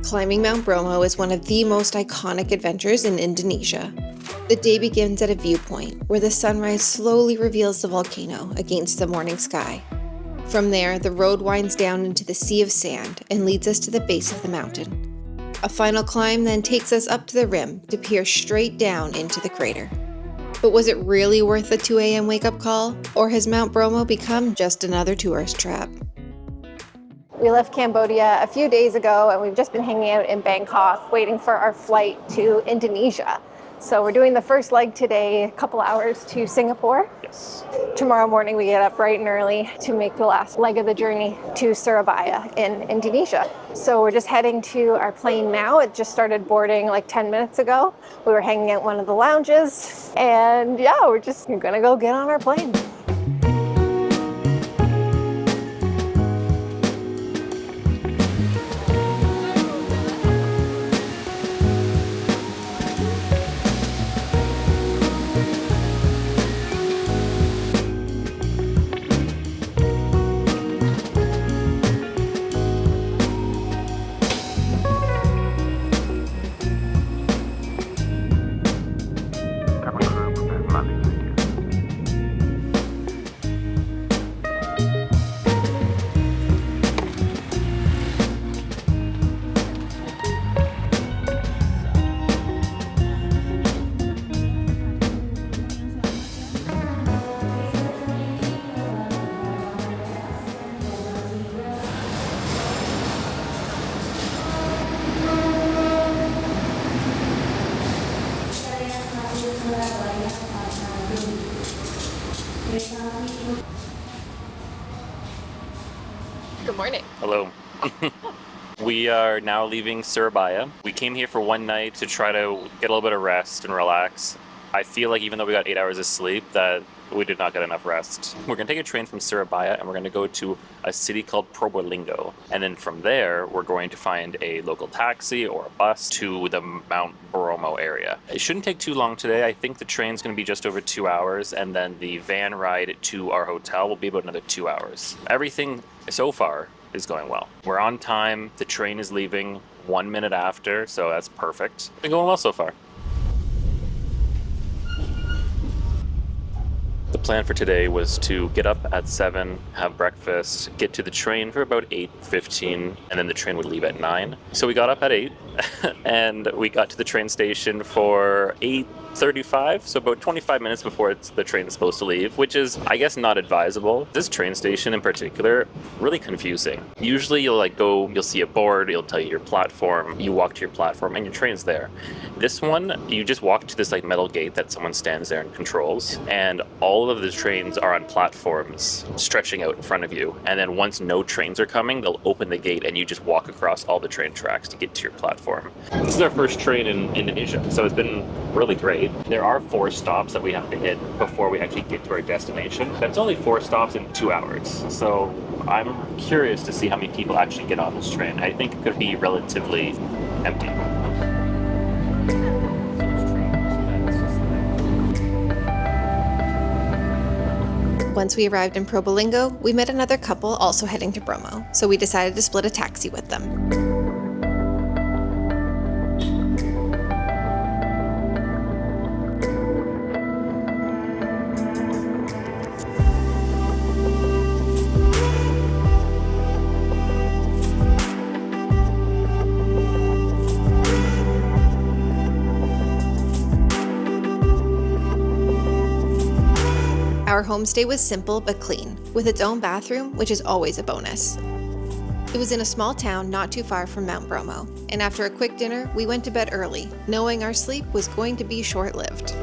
Climbing Mount Bromo is one of the most iconic adventures in Indonesia. The day begins at a viewpoint, where the sunrise slowly reveals the volcano against the morning sky. From there, the road winds down into the sea of sand and leads us to the base of the mountain. A final climb then takes us up to the rim to peer straight down into the crater. But was it really worth the 2 a.m. wake-up call, or has Mount Bromo become just another tourist trap? We left Cambodia a few days ago and we've just been hanging out in Bangkok waiting for our flight to Indonesia. So we're doing the first leg today, a couple hours to Singapore. Yes. Tomorrow morning we get up bright and early to make the last leg of the journey to Surabaya in Indonesia. So we're just heading to our plane now. It just started boarding like 10 minutes ago. We were hanging out in one of the lounges and yeah, we're gonna go get on our plane. Good morning. Hello. We are now leaving Surabaya. We came here for one night to try to get a little bit of rest and relax. I feel like even though we got 8 hours of sleep, that we did not get enough rest. We're going to take a train from Surabaya and we're going to go to a city called Probolinggo. And then from there, we're going to find a local taxi or a bus to the Mount Bromo area. It shouldn't take too long today. I think the train's going to be just over 2 hours, and then the van ride to our hotel will be about another 2 hours. Everything so far is going well. We're on time. The train is leaving 1 minute after, so that's perfect. Been going well so far. The plan for today was to get up at 7, have breakfast, get to the train for about 8:15, and then the train would leave at 9. So we got up at 8, and we got to the train station for 8:35, so about 25 minutes before the train is supposed to leave, which is, I guess, not advisable. This train station in particular, really confusing. Usually you'll see a board, it'll tell you your platform, you walk to your platform, and your train's there. This one, you just walk to this metal gate that someone stands there and controls, and all of the trains are on platforms stretching out in front of you. And then once no trains are coming, they'll open the gate and you just walk across all the train tracks to get to your platform. This is our first train in Indonesia, so it's been really great. There are 4 stops that we have to hit before we actually get to our destination. That's only 4 stops in 2 hours. So I'm curious to see how many people actually get on this train. I think it could be relatively empty. Once we arrived in Probolinggo, we met another couple also heading to Bromo, so we decided to split a taxi with them. Our homestay was simple but clean, with its own bathroom, which is always a bonus. It was in a small town not too far from Mount Bromo, and after a quick dinner, we went to bed early, knowing our sleep was going to be short-lived.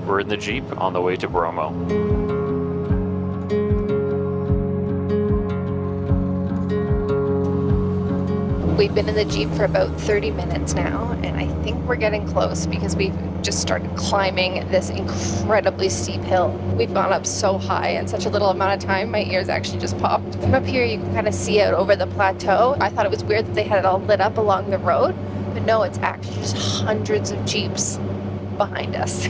We're in the Jeep on the way to Bromo. We've been in the Jeep for about 30 minutes now, and I think we're getting close because we've just started climbing this incredibly steep hill. We've gone up so high in such a little amount of time, my ears actually just popped. From up here, you can kind of see out over the plateau. I thought it was weird that they had it all lit up along the road, but no, it's actually just hundreds of Jeeps behind us.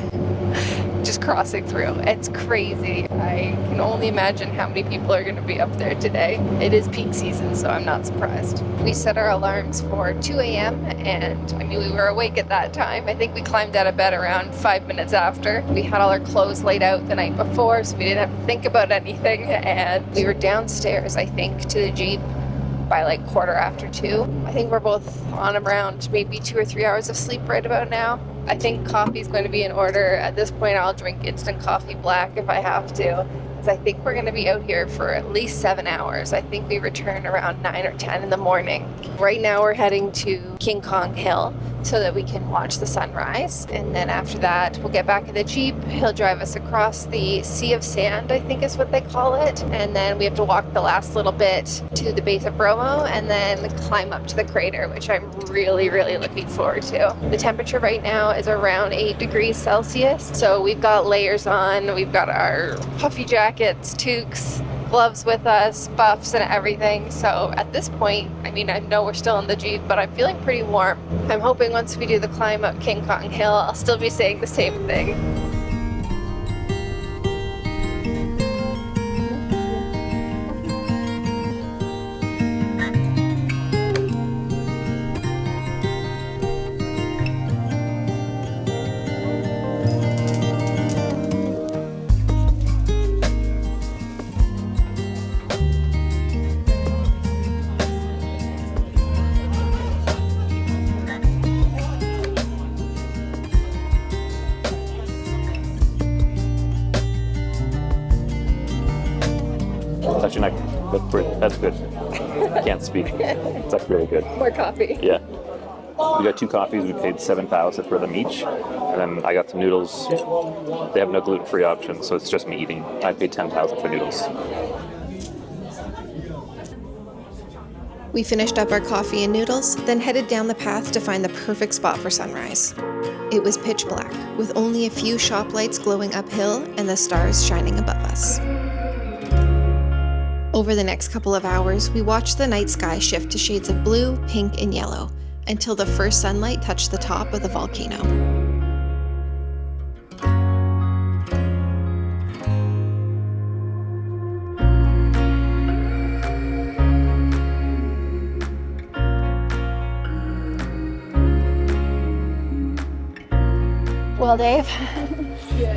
Just crossing through. It's crazy. I can only imagine how many people are going to be up there today. It is peak season, so I'm not surprised. We set our alarms for 2 a.m. and I mean, we were awake at that time. I think we climbed out of bed around 5 minutes after. We had all our clothes laid out the night before, so we didn't have to think about anything. And we were downstairs, I think, to the Jeep by like 2:15. I think we're both on around maybe 2 or 3 hours of sleep right about now. I think coffee is going to be in order. At this point, I'll drink instant coffee black if I have to, because I think we're going to be out here for at least 7 hours. I think we return around 9 or 10 in the morning. Right now, we're heading to King Kong Hill so that we can watch the sunrise. And then after that, we'll get back in the Jeep. He'll drive us across the Sea of Sand, I think is what they call it. And then we have to walk the last little bit to the base of Bromo and then climb up to the crater, which I'm really, really looking forward to. The temperature right now is around 8 degrees Celsius. So we've got layers on. We've got our puffy jackets, toques, gloves with us, buffs and everything. So at this point, I mean, I know we're still in the Jeep, but I'm feeling pretty warm. I'm hoping once we do the climb up King Kong Hill, I'll still be saying the same thing. Touch your neck. That's good. Can't speak. It's like really good. More coffee. Yeah. We got 2 coffees. We paid $7,000 for them each. And then I got some noodles. They have no gluten-free option, so it's just me eating. I paid $10,000 for noodles. We finished up our coffee and noodles, then headed down the path to find the perfect spot for sunrise. It was pitch black, with only a few shop lights glowing uphill and the stars shining above us. Over the next couple of hours, we watched the night sky shift to shades of blue, pink, and yellow until the first sunlight touched the top of the volcano. Well, Dave,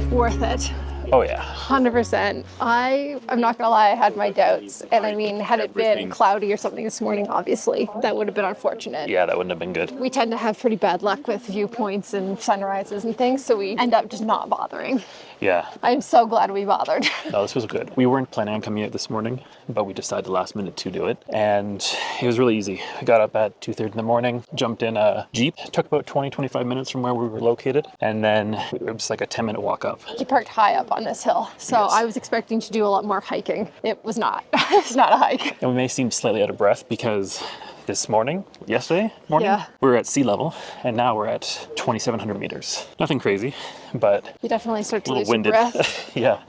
worth it. Oh yeah. 100%. I'm not gonna lie, I had my doubts. And I mean, had it been cloudy or something this morning, obviously, that would have been unfortunate. Yeah, that wouldn't have been good. We tend to have pretty bad luck with viewpoints and sunrises and things, so we end up just not bothering. Yeah. I'm so glad we bothered. No, this was good. We weren't planning on coming out this morning, but we decided last minute to do it. And it was really easy. I got up at 2:30 in the morning, jumped in a Jeep. It took about 20-25 minutes from where we were located. And then it was like a 10-minute walk up. You parked high up on this hill, so Yes. I was expecting to do a lot more hiking. It was not. It's not a hike. And we may seem slightly out of breath because yesterday morning, Yeah. we were at sea level, and now we're at 2,700 meters. Nothing crazy, but You definitely start to a little lose your winded. breath. Yeah.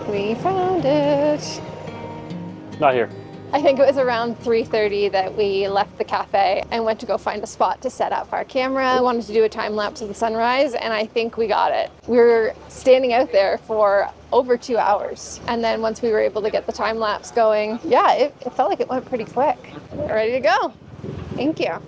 We found it. Not here. I think it was around 3:30 that we left the cafe and went to go find a spot to set up our camera. We wanted to do a time lapse of the sunrise, and I think we got it. We were standing out there for over 2 hours. And then once we were able to get the time lapse going, yeah, it felt like it went pretty quick. Ready to go. Thank you.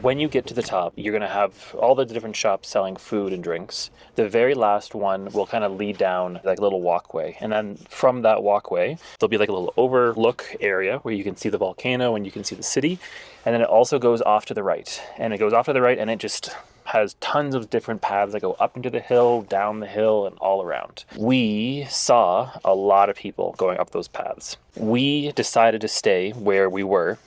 When you get to the top, you're going to have all the different shops selling food and drinks. The very last one will kind of lead down like a little walkway. And then from that walkway, there'll be like a little overlook area where you can see the volcano and you can see the city. And then it also goes off to the right. And it goes off to the right and it just has tons of different paths that go up into the hill, down the hill, and all around. We saw a lot of people going up those paths. We decided to stay where we were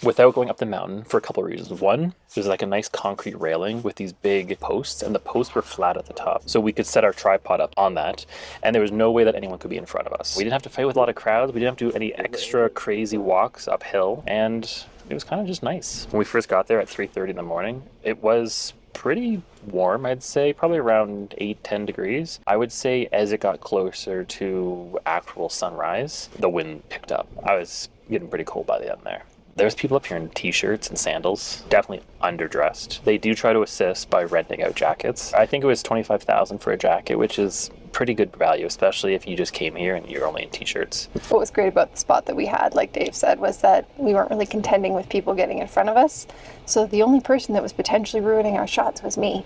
without going up the mountain for a couple of reasons. One, there's like a nice concrete railing with these big posts, and the posts were flat at the top. So we could set our tripod up on that, and there was no way that anyone could be in front of us. We didn't have to fight with a lot of crowds. We didn't have to do any extra crazy walks uphill, and it was kind of just nice. When we first got there at 3:30 in the morning, it was pretty warm, I'd say, probably around 8-10 degrees. I would say as it got closer to actual sunrise, the wind picked up. I was getting pretty cold by the end there. There's people up here in t-shirts and sandals, definitely underdressed. They do try to assist by renting out jackets. I think it was $25,000 for a jacket, which is pretty good value, especially if you just came here and you're only in t-shirts. What was great about the spot that we had, like Dave said, was that we weren't really contending with people getting in front of us. So the only person that was potentially ruining our shots was me.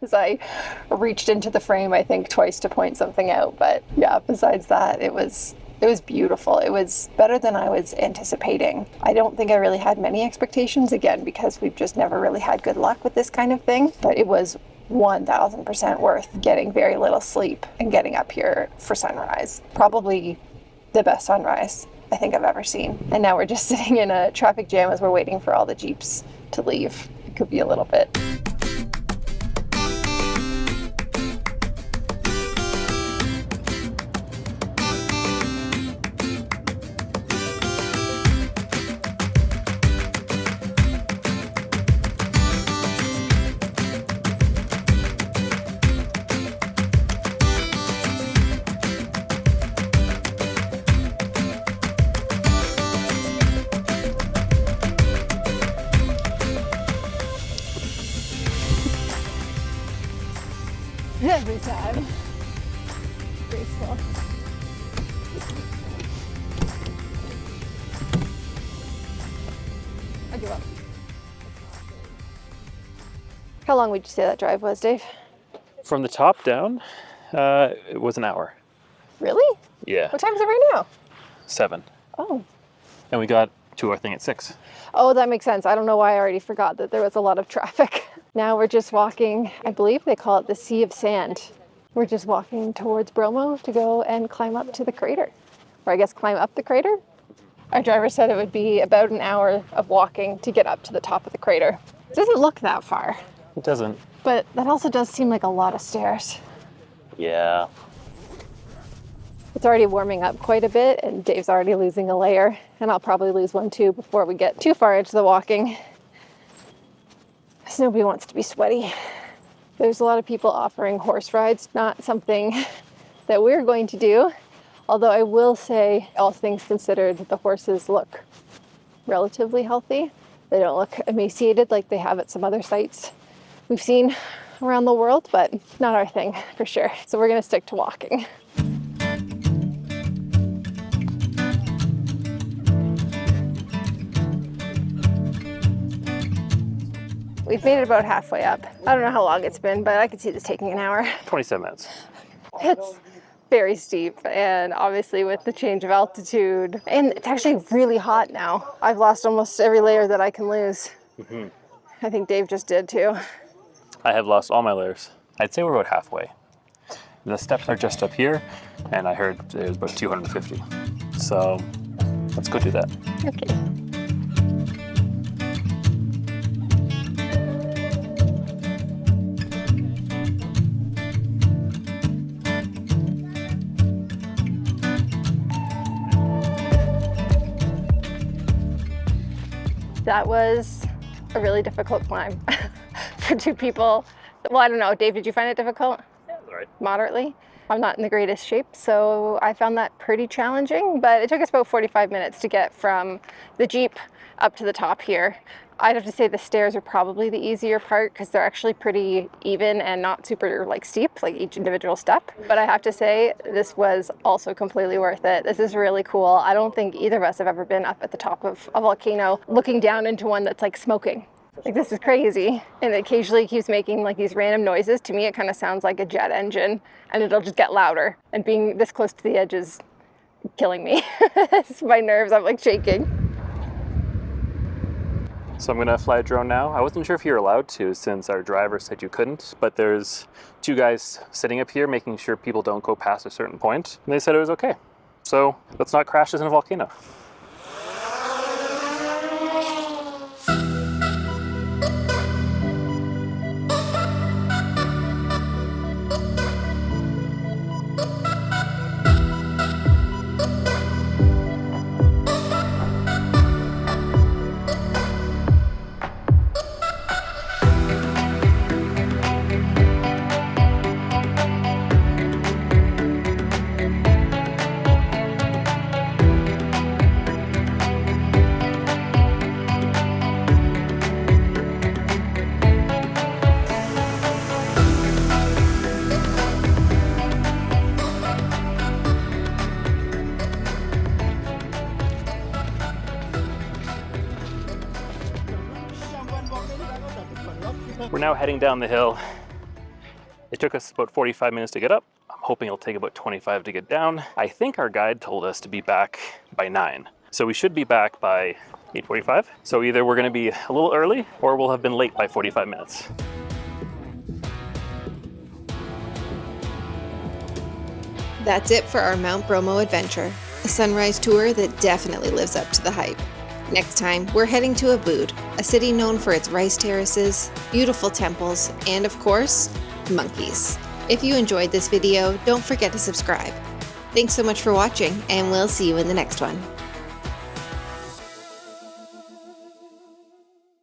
As I reached into the frame, I think twice to point something out. But yeah, besides that, it was beautiful. It was better than I was anticipating. I don't think I really had many expectations, again, because we've just never really had good luck with this kind of thing. But it was 1000% worth getting very little sleep and getting up here for sunrise. Probably the best sunrise I think I've ever seen. And now we're just sitting in a traffic jam as we're waiting for all the Jeeps to leave. It could be a little bit. Every time. Graceful. I give up. How long would you say that drive was, Dave? From the top down, it was an hour. Really? Yeah. What time is it right now? 7. Oh. And we got to our thing at 6. Oh, that makes sense. I don't know why I already forgot that there was a lot of traffic. Now we're just walking, I believe they call it the Sea of Sand. We're just walking towards Bromo to go and climb up to the crater. Or I guess climb up the crater. Our driver said it would be about an hour of walking to get up to the top of the crater. It doesn't look that far. It doesn't. But that also does seem like a lot of stairs. Yeah. It's already warming up quite a bit, and Dave's already losing a layer, and I'll probably lose one too before we get too far into the walking. Because nobody wants to be sweaty. There's a lot of people offering horse rides, not something that we're going to do. Although I will say, all things considered, the horses look relatively healthy. They don't look emaciated like they have at some other sites we've seen around the world, but not our thing for sure. So we're gonna stick to walking. We've made it about halfway up. I don't know how long it's been, but I could see this taking an hour. 27 minutes. It's very steep, and obviously with the change of altitude, and it's actually really hot now. I've lost almost every layer that I can lose. Mm-hmm. I think Dave just did too. I have lost all my layers. I'd say we're about halfway. The steps are just up here, and I heard it was about 250. So let's go do that. Okay. That was a really difficult climb for two people. Well, I don't know. Dave, did you find it difficult? Yeah, all right. Moderately. I'm not in the greatest shape, so I found that pretty challenging, but it took us about 45 minutes to get from the Jeep up to the top here. I'd have to say the stairs are probably the easier part because they're actually pretty even and not super steep, like each individual step. But I have to say this was also completely worth it. This is really cool. I don't think either of us have ever been up at the top of a volcano looking down into one that's like smoking. Like, this is crazy. And it occasionally keeps making like these random noises. To me, it kind of sounds like a jet engine, and it'll just get louder. And being this close to the edge is killing me. My nerves, I'm like shaking. So I'm gonna fly a drone now. I wasn't sure if you're allowed to since our driver said you couldn't, but there's 2 guys sitting up here making sure people don't go past a certain point, and they said it was okay. So let's not crash this in a volcano. We're now heading down the hill. It took us about 45 minutes to get up. I'm hoping it'll take about 25 to get down. I think our guide told us to be back by 9. So we should be back by 8:45. So either we're gonna be a little early or we'll have been late by 45 minutes. That's it for our Mount Bromo adventure, a sunrise tour that definitely lives up to the hype. Next time, we're heading to Ubud, a city known for its rice terraces, beautiful temples, and of course, monkeys. If you enjoyed this video, don't forget to subscribe. Thanks so much for watching, and we'll see you in the next one.